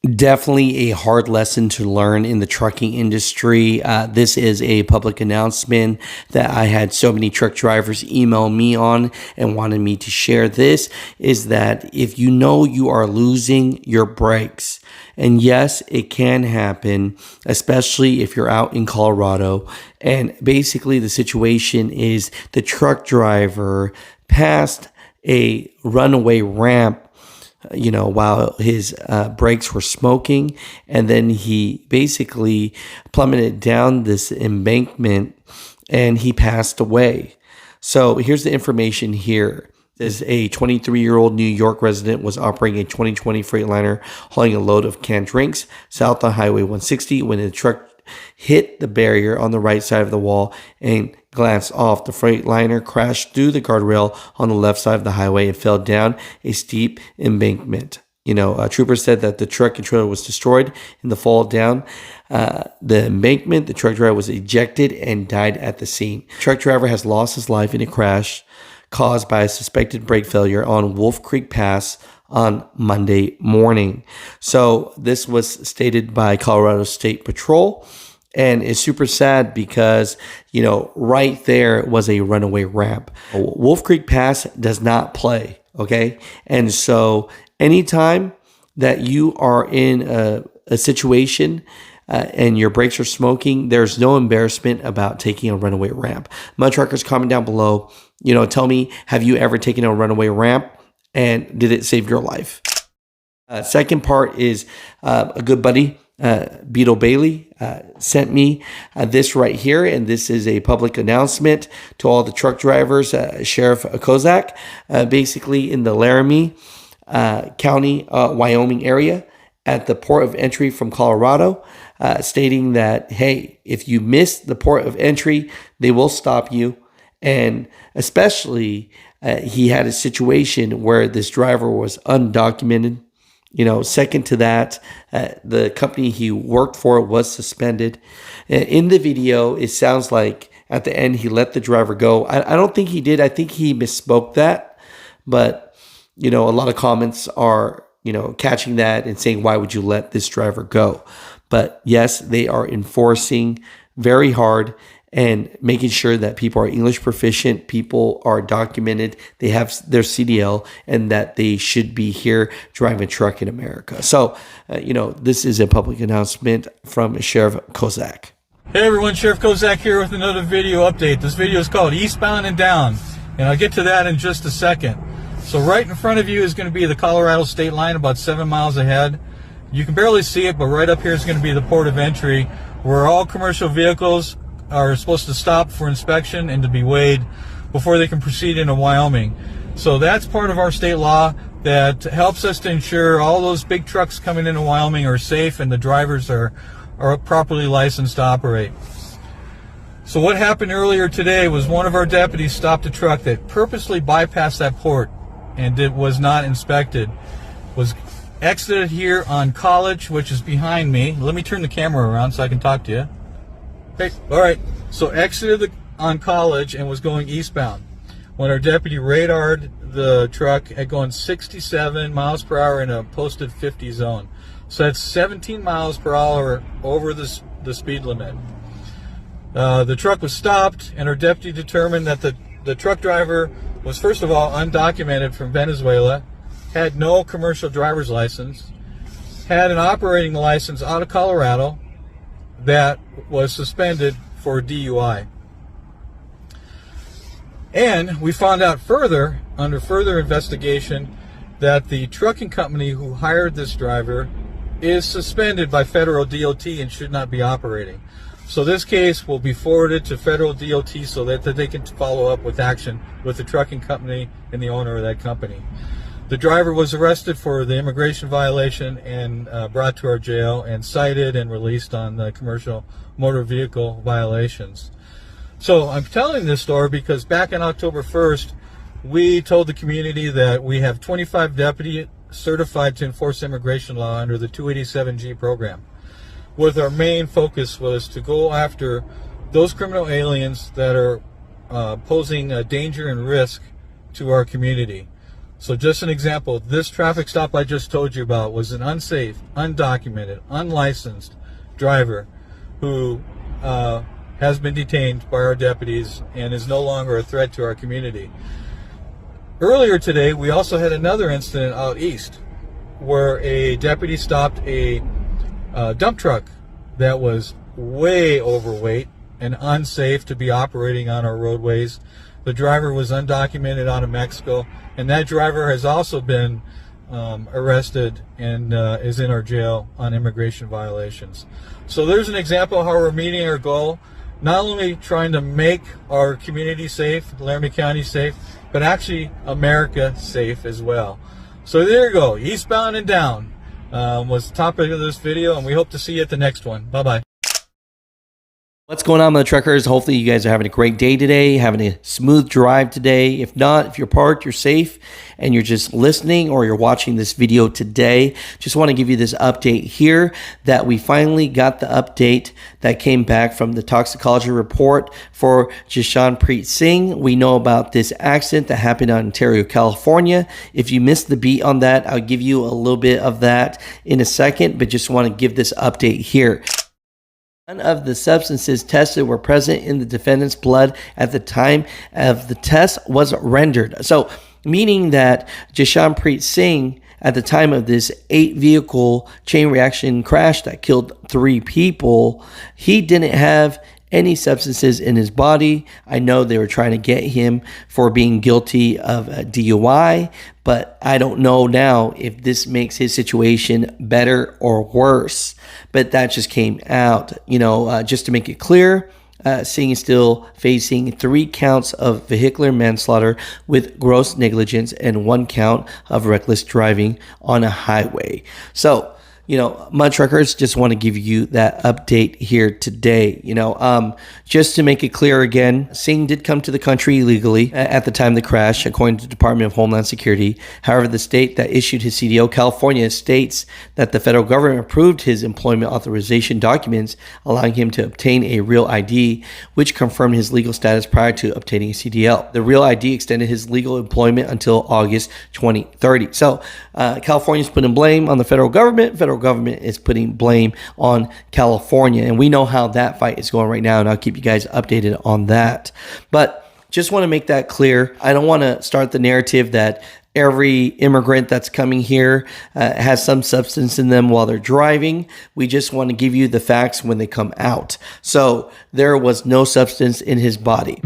Definitely a hard lesson to learn in the trucking industry. This is a public announcement that I had so many truck drivers email me on and wanted me to share. This is that if you know you are losing your brakes, and yes, it can happen, especially if you're out in Colorado. And basically, the situation is the truck driver passed a runaway ramp, while his brakes were smoking. And then he basically plummeted down this embankment and he passed away. So here's the information here. As a 23-year-old New York resident was operating a 2020 Freightliner hauling a load of canned drinks south on Highway 160 when the truck hit the barrier on the right side of the wall and glanced off. The Freightliner crashed through the guardrail on the left side of the highway and fell down a steep embankment. A trooper said that the truck and trailer was destroyed in the fall down the embankment. The truck driver was ejected and died at the scene. The truck driver has lost his life in a crash caused by a suspected brake failure on Wolf Creek Pass on Monday morning. So this was stated by Colorado State Patrol, and it's super sad because, right there was a runaway ramp. Wolf Creek Pass does not play, okay? And so anytime that you are in a situation and your brakes are smoking, there's no embarrassment about taking a runaway ramp. Mud truckers, comment down below. Tell me, have you ever taken a runaway ramp? And did it save your life? Second part is a good buddy, Beetle Bailey, sent me this right here. And this is a public announcement to all the truck drivers, Sheriff Kozak, basically in the Laramie County, Wyoming area at the port of entry from Colorado, stating that, hey, if you miss the port of entry, they will stop you. And especially, he had a situation where this driver was undocumented. Second to that, the company he worked for was suspended. In the video, it sounds like at the end he let the driver go. I don't think he did. I think he misspoke that. But, a lot of comments are, catching that and saying, why would you let this driver go? But yes, they are enforcing very hard and making sure that people are English proficient, people are documented, they have their CDL, and that they should be here driving a truck in America. So, this is a public announcement from Sheriff Kozak. Hey everyone, Sheriff Kozak here with another video update. This video is called Eastbound and Down, and I'll get to that in just a second. So right in front of you is going to be the Colorado state line, about 7 miles ahead. You can barely see it, but right up here is going to be the port of entry, where all commercial vehicles are supposed to stop for inspection and to be weighed before they can proceed into Wyoming. So that's part of our state law that helps us to ensure all those big trucks coming into Wyoming are safe and the drivers are properly licensed to operate. So what happened earlier today was one of our deputies stopped a truck that purposely bypassed that port and was not inspected. Was exited here on College, which is behind me. Let me turn the camera around so I can talk to you. Okay, all right, so exited on College and was going eastbound when our deputy radared the truck at going 67 miles per hour in a posted 50 zone. So that's 17 miles per hour over the speed limit. The truck was stopped, and our deputy determined that the truck driver was, first of all, undocumented from Venezuela, had no commercial driver's license, had an operating license out of Colorado that was suspended for DUI. And we found out further, under further investigation, that the trucking company who hired this driver is suspended by federal DOT and should not be operating. So this case will be forwarded to federal DOT so that they can follow up with action with the trucking company and the owner of that company. The driver was arrested for the immigration violation and brought to our jail and cited and released on the commercial motor vehicle violations. So I'm telling this story because back on October 1st, we told the community that we have 25 deputies certified to enforce immigration law under the 287G program, with our main focus was to go after those criminal aliens that are posing a danger and risk to our community. So just an example, this traffic stop I just told you about was an unsafe, undocumented, unlicensed driver who has been detained by our deputies and is no longer a threat to our community. Earlier today, we also had another incident out east where a deputy stopped a dump truck that was way overweight and unsafe to be operating on our roadways. The driver was undocumented out of Mexico, and that driver has also been arrested and is in our jail on immigration violations. So there's an example of how we're meeting our goal, not only trying to make our community safe, Laramie County safe, but actually America safe as well. So there you go, eastbound and down was the topic of this video, and we hope to see you at the next one. Bye-bye. What's going on, Mutha truckers? Hopefully you guys are having a great day today, having a smooth drive today. If not, if you're parked, you're safe, and you're just listening or you're watching this video today, just want to give you this update here that we finally got the update that came back from the toxicology report for Jashanpreet Singh. We know about this accident that happened in Ontario, California. If you missed the beat on that, I'll give you a little bit of that in a second, but just want to give this update here. None of the substances tested were present in the defendant's blood at the time of the test was rendered. So, meaning that Jashanpreet Singh, at the time of this 8-vehicle chain reaction crash that killed 3 people, he didn't have any substances in his body. I know they were trying to get him for being guilty of a DUI, but I don't know now if this makes his situation better or worse. But that just came out, just to make it clear. Singh is still facing 3 counts of vehicular manslaughter with gross negligence and 1 count of reckless driving on a highway. So, Mutha truckers, just want to give you that update here today. Just to make it clear again, Singh did come to the country illegally at the time of the crash, according to the Department of Homeland Security. However, the state that issued his CDO, California, states that the federal government approved his employment authorization documents, allowing him to obtain a real ID, which confirmed his legal status prior to obtaining a CDL. The real ID extended his legal employment until August 2030. So, California's putting blame on the federal government. Federal government is putting blame on California, and we know how that fight is going right now, and I'll keep you guys updated on that. But just want to make that clear. I don't want to start the narrative that every immigrant that's coming here has some substance in them while they're driving. We just want to give you the facts when they come out. So there was no substance in his body.